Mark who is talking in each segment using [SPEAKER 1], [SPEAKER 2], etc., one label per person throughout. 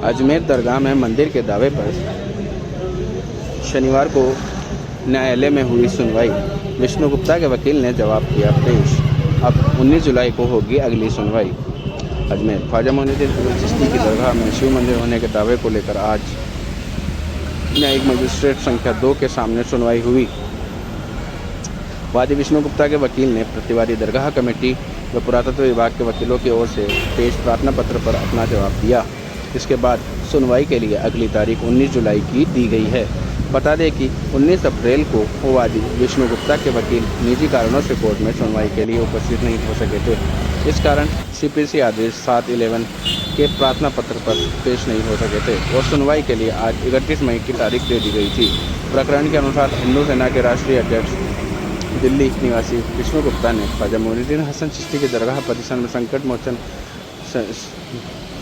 [SPEAKER 1] अजमेर दरगाह में मंदिर के दावे पर शनिवार को न्यायालय में हुई सुनवाई। विष्णु गुप्ता के वकील ने जवाब किया पेश। अब 19 जुलाई को होगी अगली सुनवाई। अजमेर ख्वाजा मोइनुद्दीन चिश्ती की दरगाह में शिव मंदिर होने के दावे को लेकर आज न्यायिक मजिस्ट्रेट संख्या 2 के सामने सुनवाई हुई। वादी विष्णु गुप्ता के वकील ने प्रतिवादी दरगाह कमेटी व पुरातत्व विभाग के वकीलों की ओर से पेश प्रार्थना पत्र पर अपना जवाब दिया। इसके बाद सुनवाई के लिए अगली तारीख 19 जुलाई की दी गई है। बता दें कि 19 अप्रैल को वादी विष्णु गुप्ता के वकील निजी कारणों से कोर्ट में सुनवाई के लिए उपस्थित नहीं हो सके थे। इस कारण सीपीसी आदेश 7/11 के प्रार्थना पत्र पर पेश नहीं हो सके थे और सुनवाई के लिए आज 31 मई की तारीख दे दी गई थी। प्रकरण के अनुसार हिंदू सेना के राष्ट्रीय अध्यक्ष दिल्ली निवासी विष्णु गुप्ता ने ख्वाजा मोइनुद्दीन हसन चिश्ती की दरगाह परिसर में संकट मोचन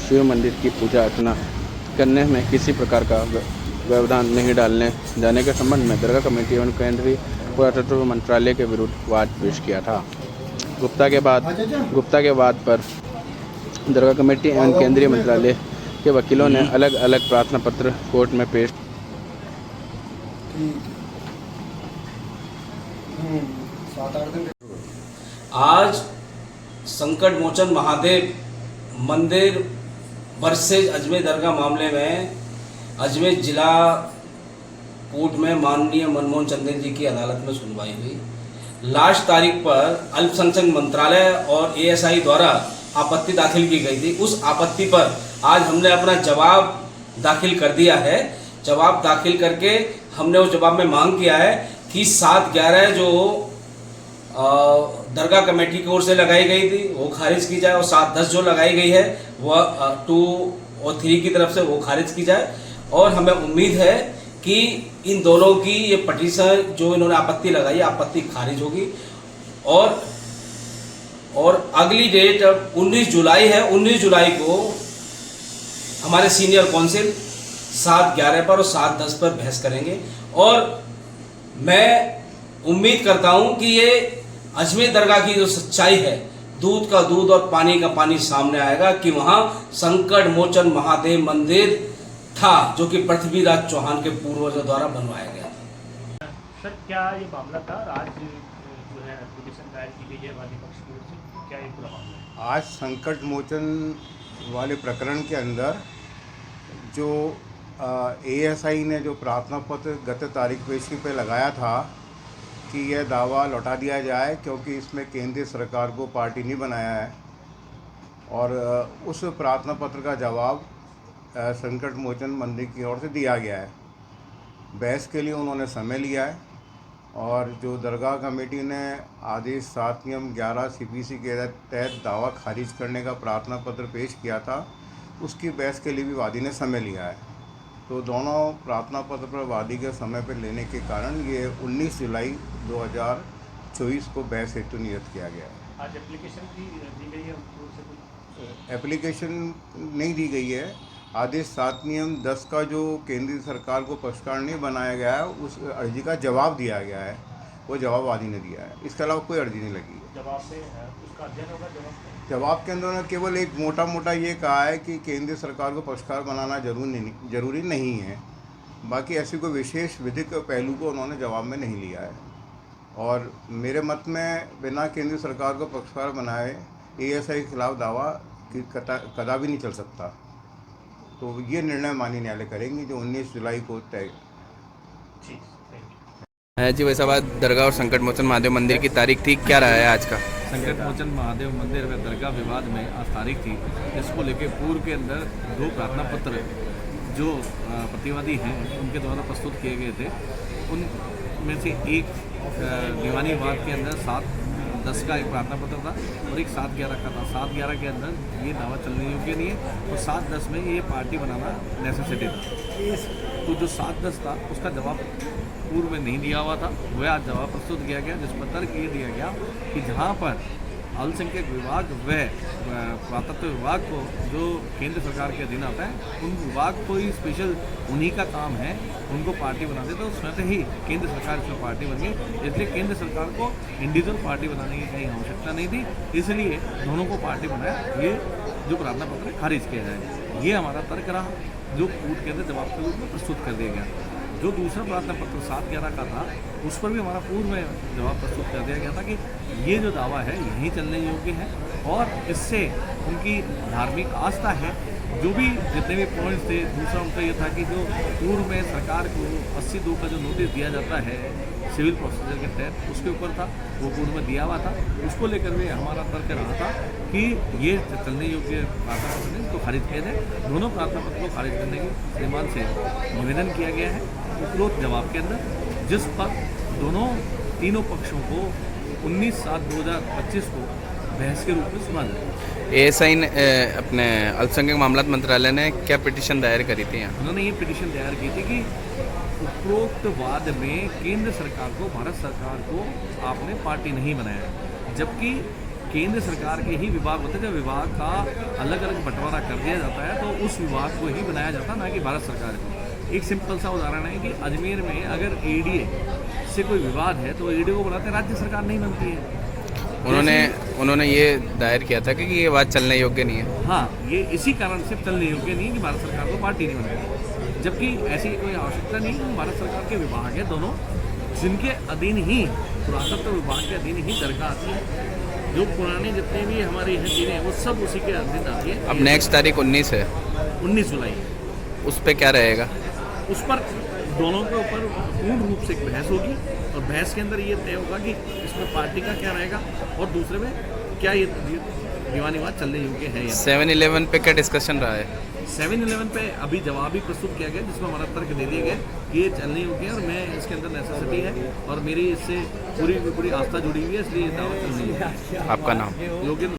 [SPEAKER 1] शिव मंदिर की पूजा अर्चना करने में किसी प्रकार का व्यवधान नहीं डालने जाने के संबंध में दरगाह कमेटी एवं केंद्रीय पुरातत्व मंत्रालय के विरुद्ध वाद पेश किया था। गुप्ता के वाद पर दरगाह कमेटी एवं केंद्रीय मंत्रालय के वकीलों ने अलग अलग प्रार्थना पत्र कोर्ट में पेश।
[SPEAKER 2] आज संकट मोचन महादेव मंदिर वर्सेज अजमेर दरगाह मामले में अजमेर जिला कोर्ट में माननीय मनमोहन चंदेल जी की अदालत में सुनवाई हुई। लास्ट तारीख पर अल्पसंख्यक मंत्रालय और एएसआई द्वारा आपत्ति दाखिल की गई थी। उस आपत्ति पर आज हमने अपना जवाब दाखिल कर दिया है। जवाब दाखिल करके हमने उस जवाब में मांग किया है कि 7/11 जो दरगाह कमेटी की ओर से लगाई गई थी वो खारिज की जाए और 7/10 जो लगाई गई है वह 2 और 3 की तरफ से वो खारिज की जाए। और हमें उम्मीद है कि इन दोनों की ये पटिशन जो इन्होंने आपत्ति लगाई आपत्ति खारिज होगी। और अगली डेट 19 जुलाई है। 19 जुलाई को हमारे सीनियर काउंसिल 7/11 पर और 7/10 पर बहस करेंगे। और मैं उम्मीद करता हूं कि ये अजमेर दरगाह की जो सच्चाई है, दूध का दूध और पानी का पानी सामने आएगा कि वहां संकट मोचन महादेव मंदिर था जो कि पृथ्वीराज चौहान के पूर्वजों द्वारा बनवाया गया था।
[SPEAKER 3] सर, क्या ये मामला था? आज जो है एप्लीकेशन दायर की गई है वादी पक्ष की ओर से, क्या ये पूरा मामला है?
[SPEAKER 4] आज संकट मोचन वाले प्रकरण के अंदर जो एएसआई ने जो प्रार्थना पत्र गत तारीख पेशी पे लगाया था कि यह दावा लौटा दिया जाए क्योंकि इसमें केंद्रीय सरकार को पार्टी नहीं बनाया है, और उस प्रार्थना पत्र का जवाब संकट मोचन मंदिर की ओर से दिया गया है। बहस के लिए उन्होंने समय लिया है और जो दरगाह कमेटी ने आदेश 7/11 सीपीसी के तहत दावा खारिज करने का प्रार्थना पत्र पेश किया था, उसकी बहस के लिए भी वादी ने समय लिया है। तो दोनों प्रार्थना पत्र पर वादी के समय पर लेने के कारण ये 19 जुलाई 2024 को बहस हेतु नियत किया गया है।
[SPEAKER 3] आज एप्लीकेशन दी गई है उनकी ओर से? कुछ
[SPEAKER 4] एप्लीकेशन नहीं दी गई है। आदेश 7/10 का जो केंद्रीय सरकार को पक्षकार नहीं बनाया गया है उस अर्जी का जवाब दिया गया है, वो जवाब वादी ने दिया है। इसके अलावा कोई अर्जी नहीं लगी है।
[SPEAKER 3] जवाब में उसका अध्ययन होगा।
[SPEAKER 4] जवाब के अंदर उन्होंने केवल एक मोटा ये कहा है कि केंद्रीय सरकार को पक्षकार बनाना जरूरी नहीं है। बाकी ऐसी कोई विशेष विधिक पहलू को उन्होंने जवाब में नहीं लिया है। और मेरे मत में बिना केंद्रीय सरकार को पक्षकार बनाए एएसआई के खिलाफ दावा कदापि नहीं चल सकता। तो ये निर्णय माननीय न्यायालय करेंगे जो 19 जुलाई को तय।
[SPEAKER 1] जी वैसा बात दरगाह और संकट मोचन महादेव मंदिर की तारीख थी, क्या रहा है आज का?
[SPEAKER 5] संकट मोचन महादेव मंदिर व दरगाह विवाद में आज तारीख थी। इसको लेकर पूर्व के अंदर 2 प्रार्थना पत्र जो प्रतिवादी हैं उनके द्वारा प्रस्तुत किए गए थे, उनमें से एक दीवानी विवाद के अंदर 7/10 का एक प्रार्थना पत्र था और एक 7/11 का था। 7/11 के अंदर ये दावा चलने योग्य नहीं है और 7/10 में ये पार्टी बनाना नेसेसिटी था। तो जो 7/10 था उसका जवाब पूर्व में नहीं दिया हुआ था, वह आज जवाब प्रस्तुत किया गया जिस पर तर्क ये दिया गया कि जहाँ पर अल्पसंख्यक विभाग व पुरातत्व विभाग को जो केंद्र सरकार के अधीन आता है उन विभाग को ही स्पेशल उन्हीं का काम है उनको पार्टी बनाते, तो स्वतः ही केंद्र सरकार इसमें पार्टी बन गई। इसलिए केंद्र सरकार को इंडिविजुअल पार्टी बनाने की कहीं आवश्यकता नहीं थी, इसलिए दोनों को पार्टी बनाया। ये जो प्रार्थना पत्र खारिज किया जाए। ये हमारा तर्क रहा, जो कोर्ट के अंदर जवाब के रूप में प्रस्तुत कर दिया गया। जो दूसरा प्रार्थना पत्र 7/11 का था, उस पर भी हमारा पूर्व में जवाब प्रस्तुत कर दिया गया था कि ये जो दावा है यही चलने योग्य है और इससे उनकी धार्मिक आस्था है। जो भी जितने भी पॉइंट्स थे, दूसरा उनका ये था कि जो पूर्व में सरकार को 80(2) का जो नोटिस दिया जाता है सिविल प्रोसीजर के तहत, उसके ऊपर था, वो पूर्व में दिया हुआ था। उसको लेकर भी हमारा तर्क रहा था कि ये चलने योग्य प्रार्थना पत्र है, इसको खारिज किया जाए। दोनों प्रार्थना पत्र को खारिज करने की श्रीमान से निवेदन किया गया है उपरोक्त जवाब के अंदर, जिस पर तीनों पक्षों को 19/7/2025 को बहस के रूप में सुना जाए।
[SPEAKER 1] एएसआई ने अपने अल्पसंख्यक मामलात मंत्रालय ने क्या पिटीशन दायर करी थी यहाँ?
[SPEAKER 5] उन्होंने ये पिटीशन दायर की थी कि उपरोक्त वाद में केंद्र सरकार को, भारत सरकार को आपने पार्टी नहीं बनाया, जबकि केंद्र सरकार के ही विभाग होते हैं। जब विभाग का अलग अलग बंटवारा कर दिया जाता है तो उस विभाग को ही बनाया जाता है, ना कि भारत सरकार को। एक सिंपल सा उदाहरण है कि अजमेर में अगर एडीए से कोई विवाद है तो एडीए को बनाते राज्य सरकार नहीं बनती है।
[SPEAKER 1] उन्होंने ये दायर किया था कि ये बात चलने योग्य नहीं है।
[SPEAKER 5] हाँ, ये इसी कारण से चलने योग्य नहीं है कि भारत सरकार को पार्टी नहीं बनाई, जबकि ऐसी कोई आवश्यकता नहीं है। भारत सरकार के विभाग है दोनों, जिनके अधीन ही पुरातत्व विभाग के अधीन ही दरगाह आती है। जो पुराने जितने भी हमारे यहाँ चीज़ें हैं वो सब उसी के अधीन आती है।
[SPEAKER 1] अब नेक्स्ट तारीख 19 है,
[SPEAKER 5] 19 जुलाई,
[SPEAKER 1] उस पर क्या रहेगा?
[SPEAKER 5] उस पर दोनों के ऊपर पूर्ण रूप से एक बहस होगी और बहस के अंदर ये तय होगा कि इसमें पार्टी का क्या रहेगा और दूसरे में क्या ये दीवानी वाद चलने योग्य है या
[SPEAKER 1] 7-11 पे क्या डिस्कशन रहा है?
[SPEAKER 5] 7-11 पे अभी जवाब ही प्रस्तुत किया गया, जिसमें हमारा तर्क दे दिया गया कि ये चलने योग्य है और मैं इसके अंदर नेसेसिटी है और मेरी इससे पूरी आस्था जुड़ी हुई है, इसलिए ये दावा चलने योग्य है।
[SPEAKER 1] आपका नाम?
[SPEAKER 5] योगेंद्र।